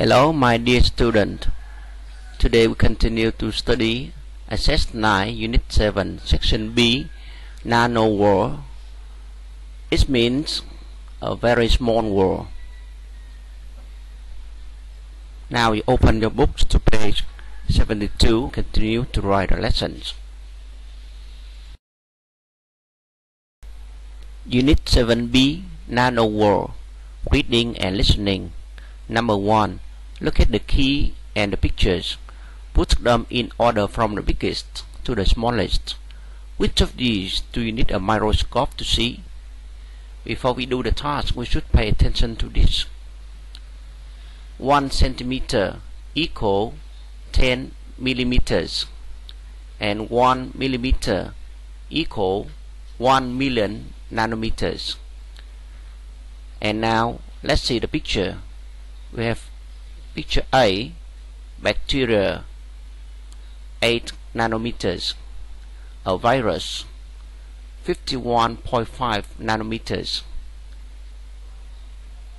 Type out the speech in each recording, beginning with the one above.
Hello, my dear student. Today we continue to study HK2 Unit 7, Section B, Nano World. It means a very small world. Now you open your books to page 72. Continue to write the lessons. Unit 7B, Nano World. Reading and listening. Number 1. Look at the key and the pictures. Put them in order from the biggest to the smallest. Which of these do you need a microscope to see? Before we do the task, we should pay attention to this. 1 centimeter equal 10 millimeters, and 1 millimeter equal 1 million nanometers. And now let's see the picture. We have picture A, bacteria 8 nanometers, a virus 51.5 nanometers.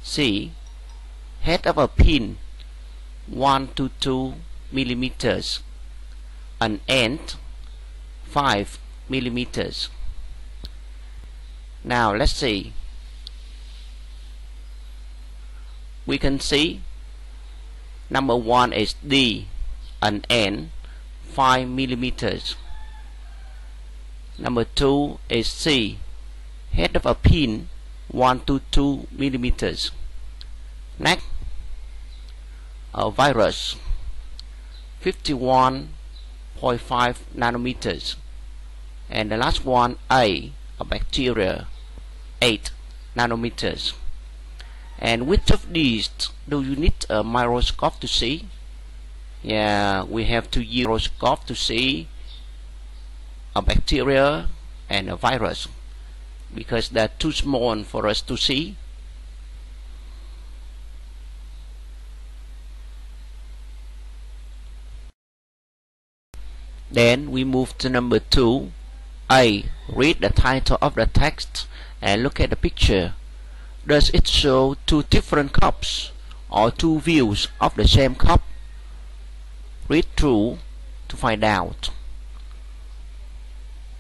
C, head of a pin 1 to 2 millimeters, an ant 5 millimeters. Now let's see. We can see number 1 is D, an ant 5 millimeters. Number 2 is C, head of a pin 1 to 2 millimeters. Next, a virus 51.5 nanometers. And the last one, A bacteria 8 nanometers. And which of these do you need a microscope to see? Yeah, we have to use a microscope to see a bacteria and a virus because they're too small for us to see. Then we move to number 2. A. Read the title of the text and look at the picture. Does it show two different cups or two views of the same cup? Read through to find out.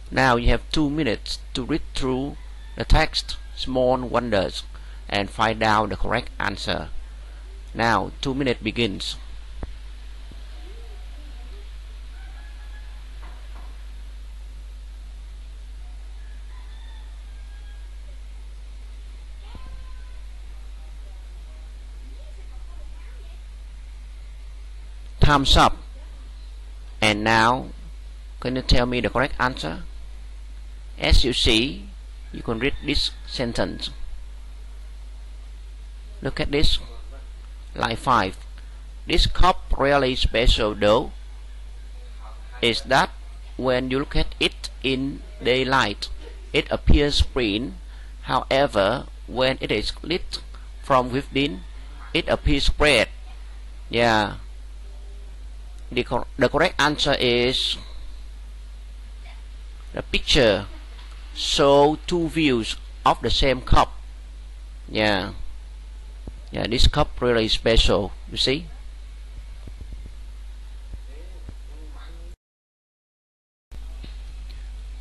Now you have 2 minutes to read through the text, small wonders, and find out the correct answer. Now 2 minutes begins. Thumbs up. And now, can you tell me the correct answer? As you see, you can read this sentence. Look at this. Line 5. This cup really special though is that when you look at it in daylight, it appears green. However, when it is lit from within, it appears red. Yeah. The correct answer is the picture show two views of the same cup. Yeah, this cup really special, you see.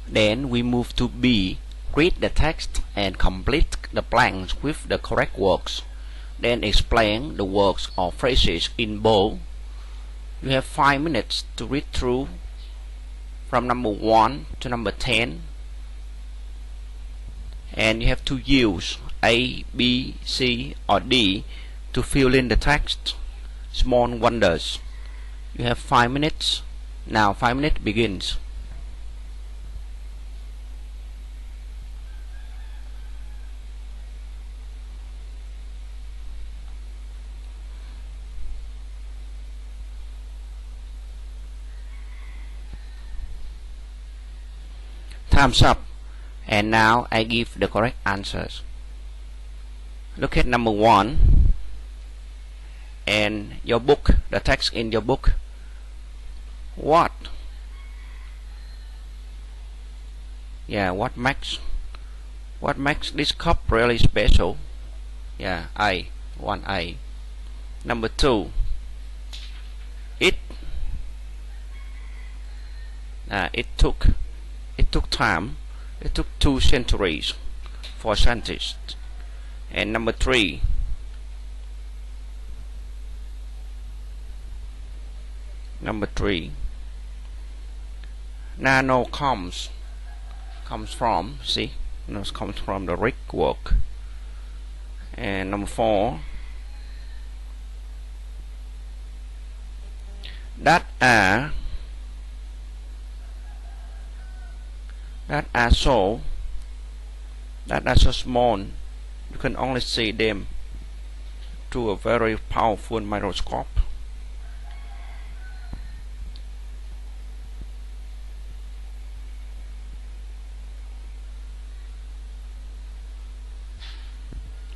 Then we move to B. Read the text and complete the blanks with the correct words. Then explain the words or phrases in bold. You have 5 minutes to read through from number 1 to number 10, and you have to use A, B, C or D to fill in the text, small wonders. You have 5 minutes. Now 5 minutes begins. Thumbs up. And now I give the correct answers. Look at number 1 and your book, the text in your book. What? Yeah, what makes this cup really special? Yeah, A, 1A. Number 2, it took time. It took 2 centuries for scientists. And number 3, nano comes from, see, it comes from the Greek word. And number 4, that are so small you can only see them through a very powerful microscope.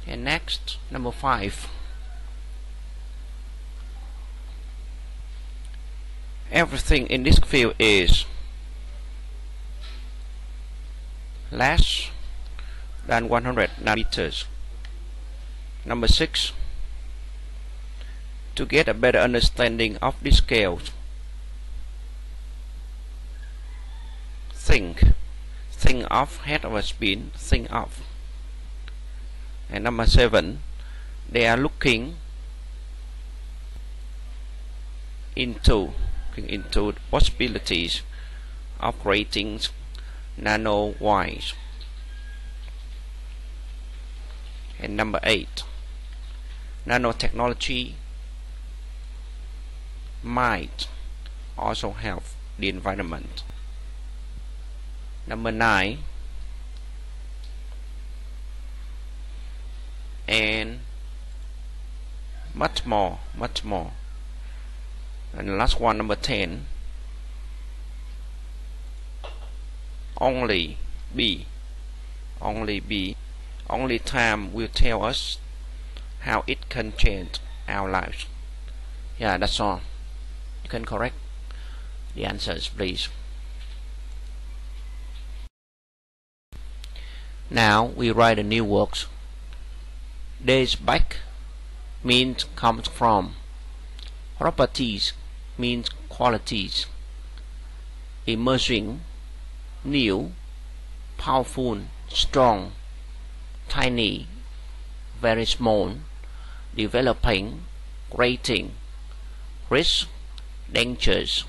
And next, number 5, everything in this field is less than 100 nanometers. Number 6, to get a better understanding of these scales, think of head of a spin, think of. And number 7, they are looking into possibilities of creating nanowires. And number 8, nanotechnology might also help the environment. Number 9, and much more. And the last one, number 10, only time will tell us how it can change our lives. Yeah, that's all. You can correct the answers, please. Now we write a new words. Days back means comes from. Properties means qualities. Emerging, new, powerful, strong, tiny, very small, developing, creating, risk, dangers,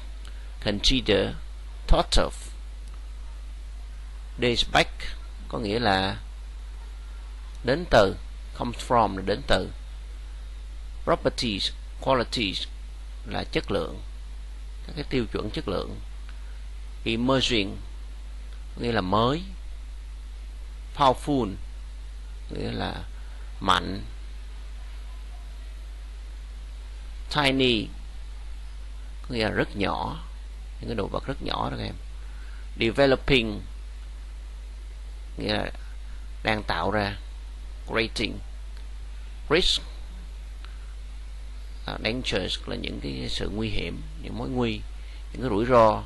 consider, thought of. Days back có nghĩa là đến từ, comes from là đến từ. Properties, qualities là chất lượng, các cái tiêu chuẩn chất lượng. Emerging nghĩa là mới. Powerful nghĩa là mạnh. Tiny nghĩa là rất nhỏ, những cái đồ vật rất nhỏ đó các em. Developing nghĩa là đang tạo ra. Creating. Risk, dangers là những cái sự nguy hiểm, những mối nguy, những cái rủi ro.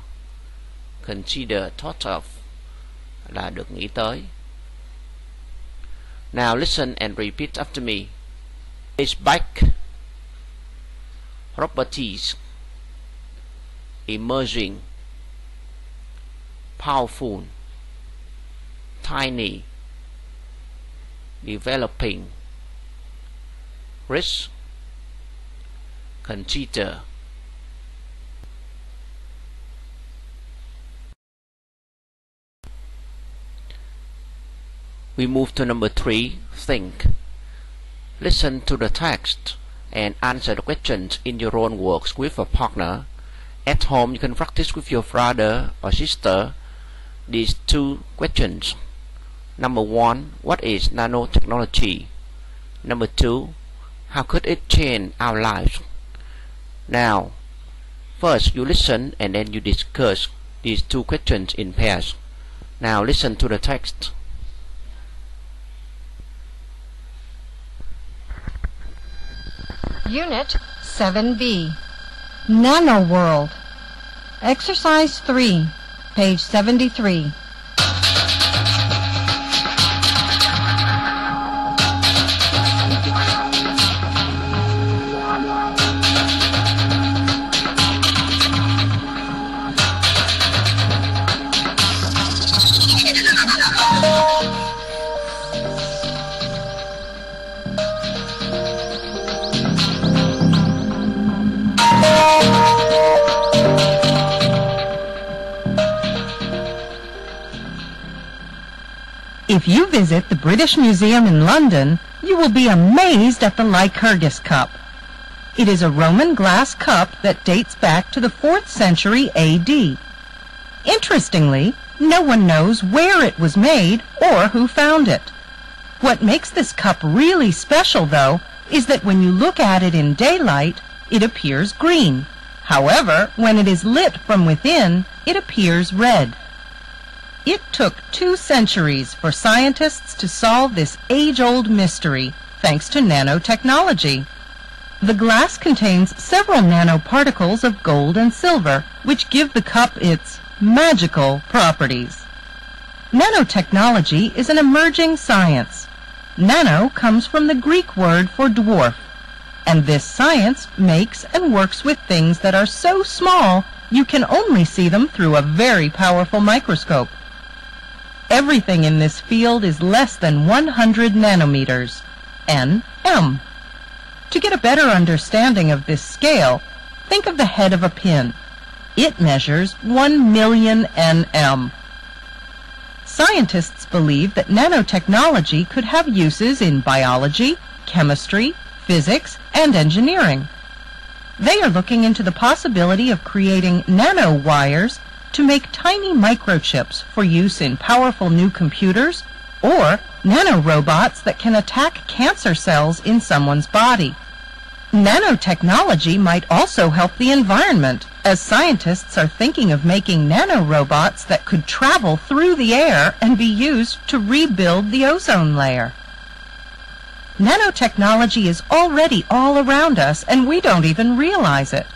Consider, thought of là được nghĩ tới. Now listen and repeat after me. Days back, properties, emerging, powerful, tiny, developing, risk, consider. We move to number 3, think. Listen to the text and answer the questions in your own words with a partner. At home, you can practice with your brother or sister these 2 questions. Number 1, what is nanotechnology? Number 2, how could it change our lives? Now, first you listen and then you discuss these 2 questions in pairs. Now listen to the text. Unit 7B, Nano World. Exercise 3, page 73. If you visit the British Museum in London, you will be amazed at the Lycurgus cup. It is a Roman glass cup that dates back to the 4th century AD. Interestingly, no one knows where it was made or who found it. What makes this cup really special, though, is that when you look at it in daylight, it appears green. However, when it is lit from within, it appears red. It took 2 centuries for scientists to solve this age-old mystery, thanks to nanotechnology. The glass contains several nanoparticles of gold and silver, which give the cup its magical properties. Nanotechnology is an emerging science. Nano comes from the Greek word for dwarf, and this science makes and works with things that are so small you can only see them through a very powerful microscope. Everything in this field is less than 100 nanometers, nm. To get a better understanding of this scale, think of the head of a pin. It measures 1 million nm. Scientists believe that nanotechnology could have uses in biology, chemistry, physics, and engineering. They are looking into the possibility of creating nanowires to make tiny microchips for use in powerful new computers or nanorobots that can attack cancer cells in someone's body. Nanotechnology might also help the environment, as scientists are thinking of making nanorobots that could travel through the air and be used to rebuild the ozone layer. Nanotechnology is already all around us, and we don't even realize it.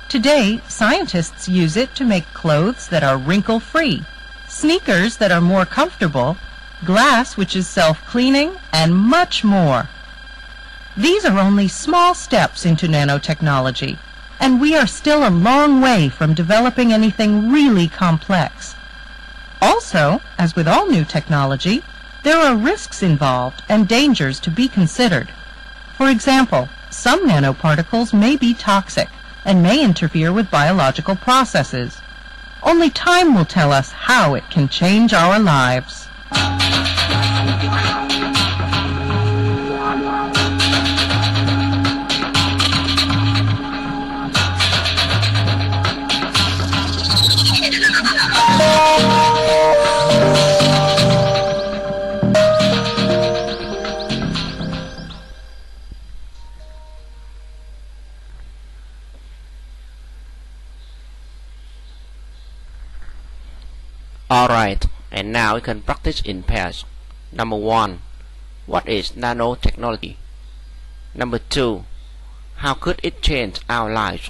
Today, scientists use it to make clothes that are wrinkle-free, sneakers that are more comfortable, glass which is self-cleaning, and much more. These are only small steps into nanotechnology, and we are still a long way from developing anything really complex. Also, as with all new technology, there are risks involved and dangers to be considered. For example, some nanoparticles may be toxic and may interfere with biological processes. Only time will tell us how it can change our lives. Alright, and now we can practice in pairs. Number 1. What is nanotechnology? Number 2. How could it change our lives?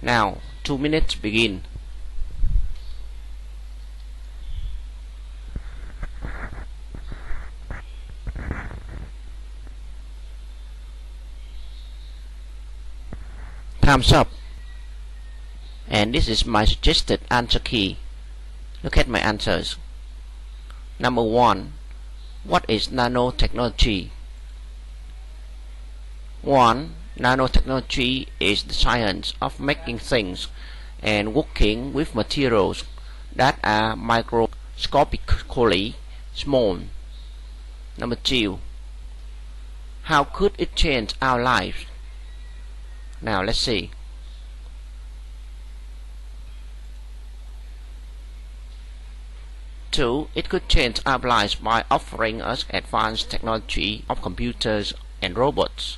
Now, 2 minutes begin. Time's up. And this is my suggested answer key. Look at my answers. Number 1. What is nanotechnology? 1. Nanotechnology is the science of making things and working with materials that are microscopically small. Number 2. How could it change our lives? Now let's see. 2. It could change our lives by offering us advanced technology of computers and robots.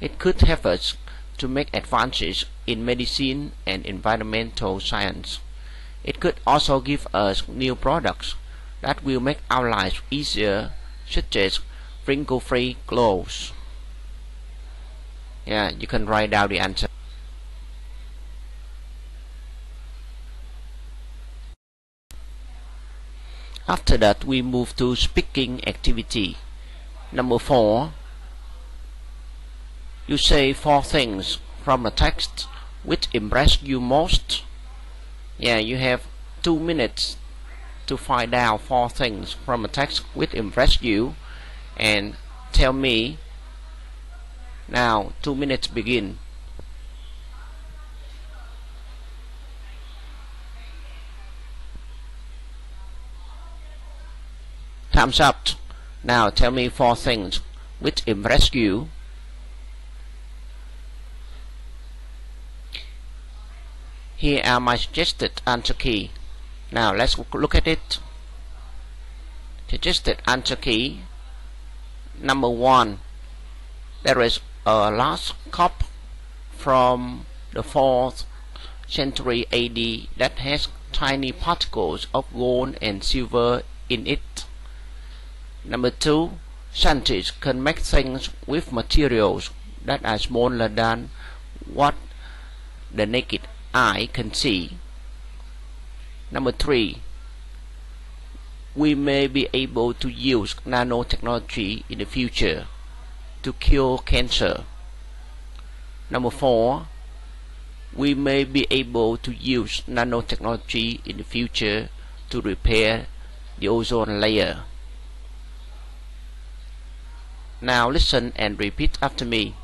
It could help us to make advances in medicine and environmental science. It could also give us new products that will make our lives easier, such as wrinkle-free clothes. Yeah, you can write down the answer. After that, we move to speaking activity. Number 4. You say 4 things from a text which impressed you most. Yeah, you have 2 minutes to find out 4 things from a text which impressed you and tell me. Now, 2 minutes begin. Thumbs up. Now tell me 4 things which impress you. Here are my suggested answer key. Now let's look at it. Suggested answer key. Number 1. There is a large cup from the 4th century AD that has tiny particles of gold and silver in it. Number 2. Scientists can make things with materials that are smaller than what the naked eye can see. Number 3. We may be able to use nanotechnology in the future to cure cancer. Number 4. We may be able to use nanotechnology in the future to repair the ozone layer. Now listen and repeat after me.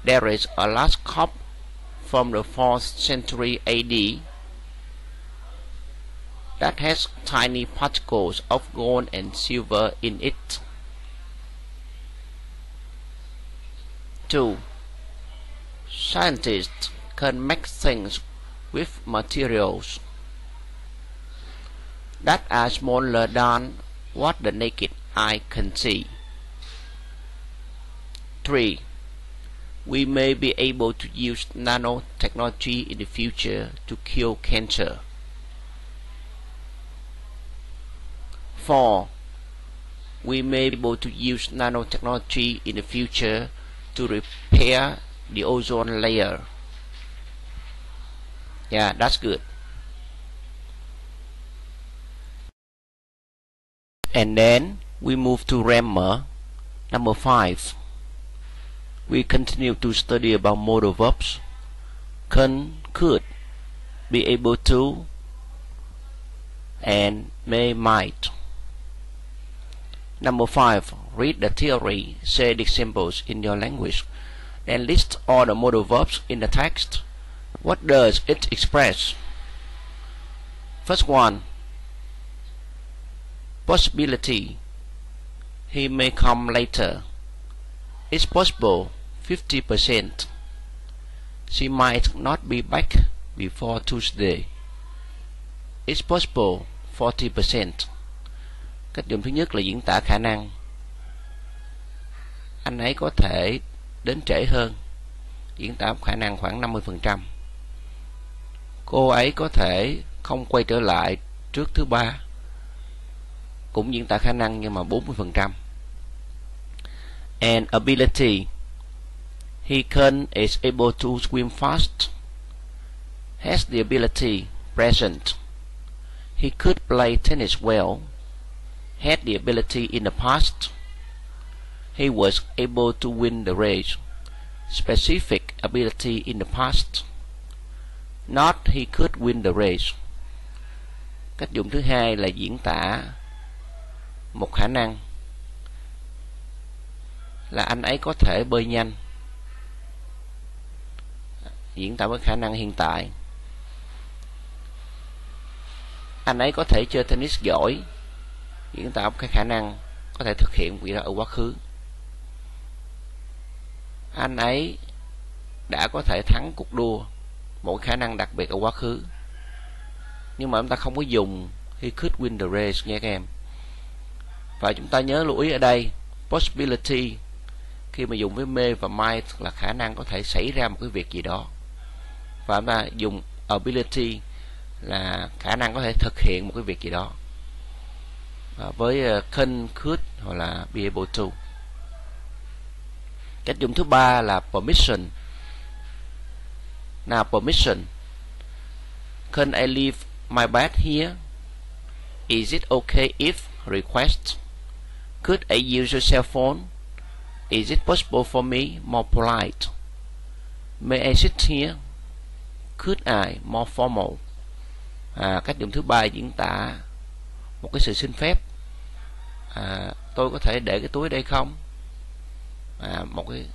There is a large cup from the 4th century AD that has tiny particles of gold and silver in it. 2. Scientists can make things with materials that are smaller than what the naked eye can see. 3. We may be able to use nanotechnology in the future to cure cancer. 4. We may be able to use nanotechnology in the future to repair the ozone layer. Yeah, that's good. And then we move to grammar. Number 5. We continue to study about modal verbs. Can, could, be able to, and may, might. Number 5. Read the theory, say the examples in your language, then list all the modal verbs in the text. What does it express? First one. Possibility. He may come later. It's possible 50%. She might not be back before Tuesday. It's possible 40%. Cách dùng thứ nhất là diễn tả khả năng. Anh ấy có thể đến trễ hơn, diễn tả khả năng khoảng 50%. Cô ấy có thể không quay trở lại trước thứ ba, cũng diễn tả khả năng nhưng mà 40%. And ability. He can is able to swim fast. Has the ability present. He could play tennis well. Had the ability in the past. He was able to win the race. Specific ability in the past. Not he could win the race. Cách dùng thứ hai là diễn tả một khả năng, là anh ấy có thể bơi nhanh, diễn tả với khả năng hiện tại. Anh ấy có thể chơi tennis giỏi, diễn tả cái khả năng có thể thực hiện việc đó ở quá khứ. Anh ấy đã có thể thắng cuộc đua, một khả năng đặc biệt ở quá khứ. Nhưng mà chúng ta không có dùng he could win the race nha các em. Và chúng ta nhớ lưu ý ở đây, possibility khi mà dùng với may và might là khả năng có thể xảy ra một cái việc gì đó. Và chúng ta dùng ability là khả năng có thể thực hiện một cái việc gì đó. Với can, could hoặc là be able to. Cách dùng thứ ba là permission. Nào permission. Can I leave my bed here? Is it okay if request? Could I use your cell phone? Is it possible for me? More polite. May I sit here? Could I? More formal. Cách dùng thứ ba diễn tả một cái sự xin phép. Tôi có thể để cái túi đây không? Một cái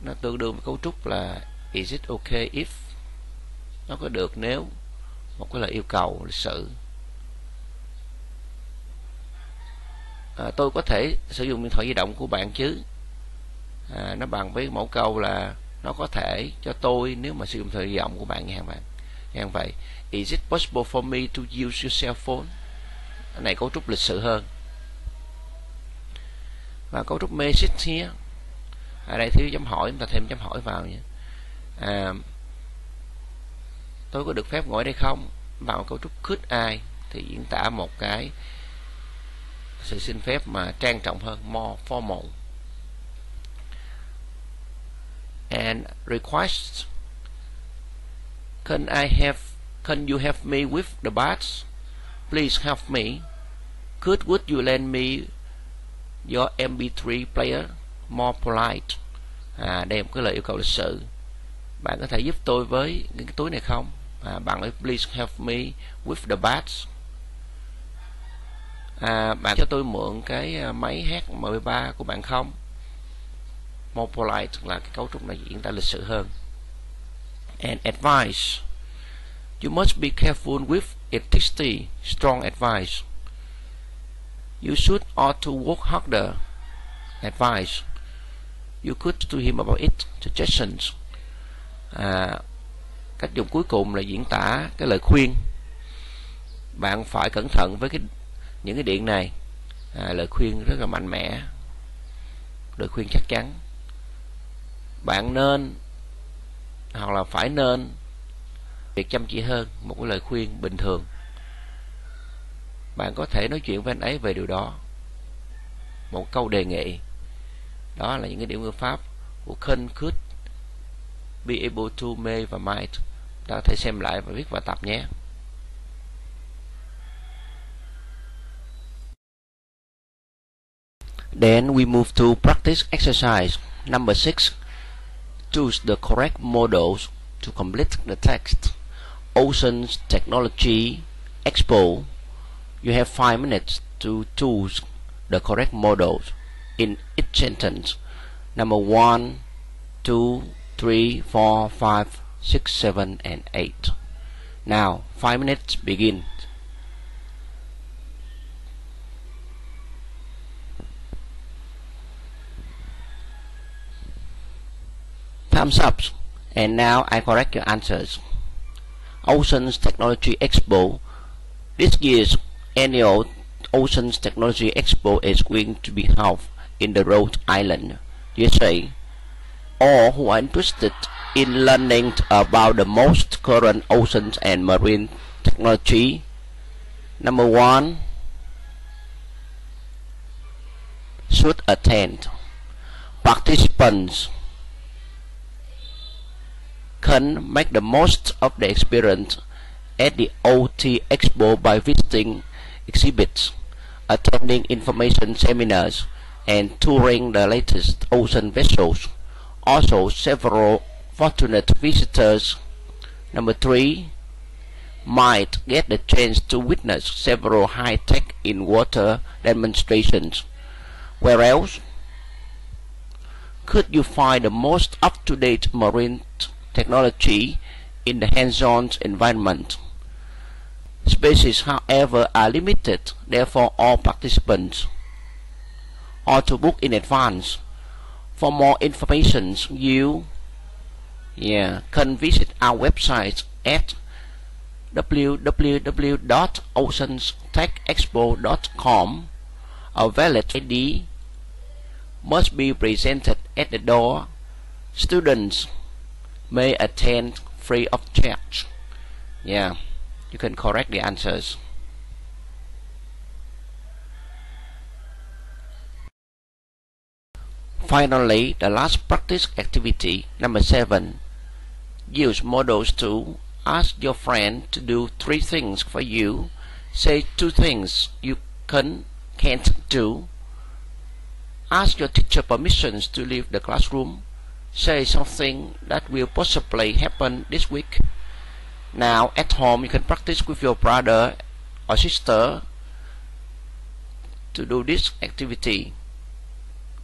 nó tương đương với cấu trúc là is it okay if, nó có được nếu, một cái là yêu cầu lịch sự. tôi có thể sử dụng điện thoại di động của bạn chứ. Nó bằng với mẫu câu là nó có thể cho tôi nếu mà sử dụng điện thoại di động của bạn nha các bạn. Như vậy, is it possible for me to use your cell phone? Cái này cấu trúc lịch sự hơn. Và cấu trúc message here, ở đây thiếu chấm hỏi, chúng ta thêm chấm hỏi vào nha. Tôi có được phép ngồi đây không? Vào cấu trúc could I thì diễn tả một cái sự xin phép mà trang trọng hơn, more formal. And request, can you help me with the bags? Please help me. Would you lend me your MP3 player? More polite. Đây là một cái lời yêu cầu lịch sự. Bạn có thể giúp tôi với những cái túi này không? Bạn nói please help me with the bags. Bạn cho tôi mượn cái máy hát MP3 của bạn không? More polite là cái cấu trúc này diễn tả lịch sự hơn. And advice, you must be careful with electricity. Strong advice. You should ought to work harder. Advice, you could to him about it. Suggestions. Cách dùng cuối cùng là diễn tả cái lời khuyên. Bạn phải cẩn thận với những cái điện này. Lời khuyên rất là mạnh mẽ, lời khuyên chắc chắn. Bạn nên hoặc là phải nên việc chăm chỉ hơn, một cái lời khuyên bình thường. Bạn có thể nói chuyện với anh ấy về điều đó, một câu đề nghị. Đó là những cái điểm ngữ pháp của can, could, be able to, may và might. Ta có thể xem lại và viết vào tập nhé. Then we move to practice exercise number 6. Choose the correct models to complete the text. Oceans Technology Expo. You have 5 minutes to choose the correct models in each sentence. Number 1, 2, 3, 4, 5, 6, 7, and 8. Now, 5 minutes begin. Thumbs up. And now I correct your answers. Oceans Technology Expo. This year's annual Oceans Technology Expo is going to be held in the Rhode Island, USA. All who are interested in learning about the most current oceans and marine technology. Number 1, should attend. Participants can make the most of the experience at the OT Expo by visiting exhibits, attending information seminars, and touring the latest ocean vessels. Also, several fortunate visitors, number 3, might get the chance to witness several high-tech in-water demonstrations. Where else could you find the most up-to-date marine technology in the hands-on environment? Spaces, however, are limited, therefore all participants are to book in advance. For more information, you can visit our website at www.oceanstechexpo.com. A valid ID must be presented at the door. Students may attend free of charge. You can correct the answers. Finally, the last practice activity, number 7. Use models to ask your friend to do 3 things for you. Say 2 things you can't do. Ask your teacher permissions to leave the classroom. Say something that will possibly happen this week. Now, at home, you can practice with your brother or sister to do this activity.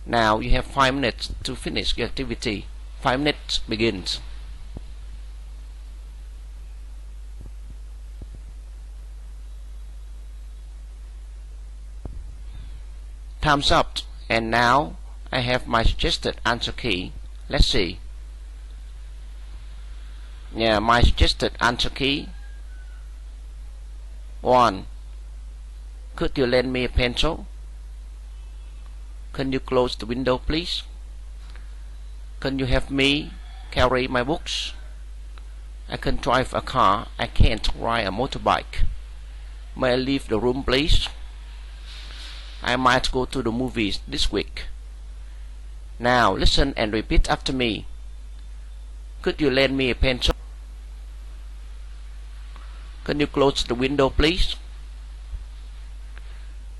Now, you have 5 minutes to finish your activity. 5 minutes begins. Thumbs up. And now I have my suggested answer key. Let's see. Yeah, my suggested answer key. 1. Could you lend me a pencil? Can you close the window, please? Can you have me carry my books? I can drive a car. I can't ride a motorbike. May I leave the room, please? I might go to the movies this week. Now listen and repeat after me. Could you lend me a pencil? Can you close the window, please?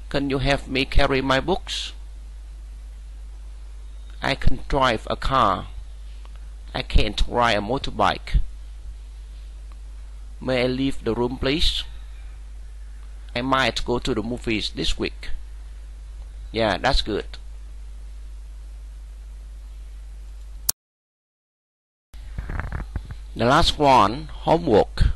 Can you have me carry my books? I can drive a car. I can't ride a motorbike. May I leave the room, please? I might go to the movies this week. Yeah, that's good. The last one, homework.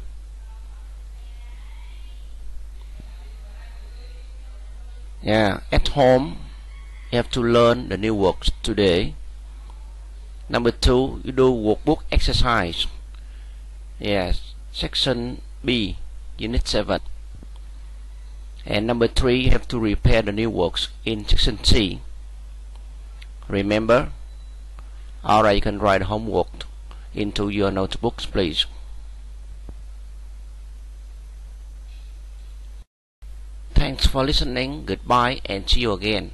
Yeah, at home you have to learn the new words today. Number 2, you do workbook exercise. Yes, section B, unit 7. And number 3, you have to repair the new words in section C. Remember? Alright, you can write homework into your notebooks, please. Thanks for listening. Goodbye and see you again.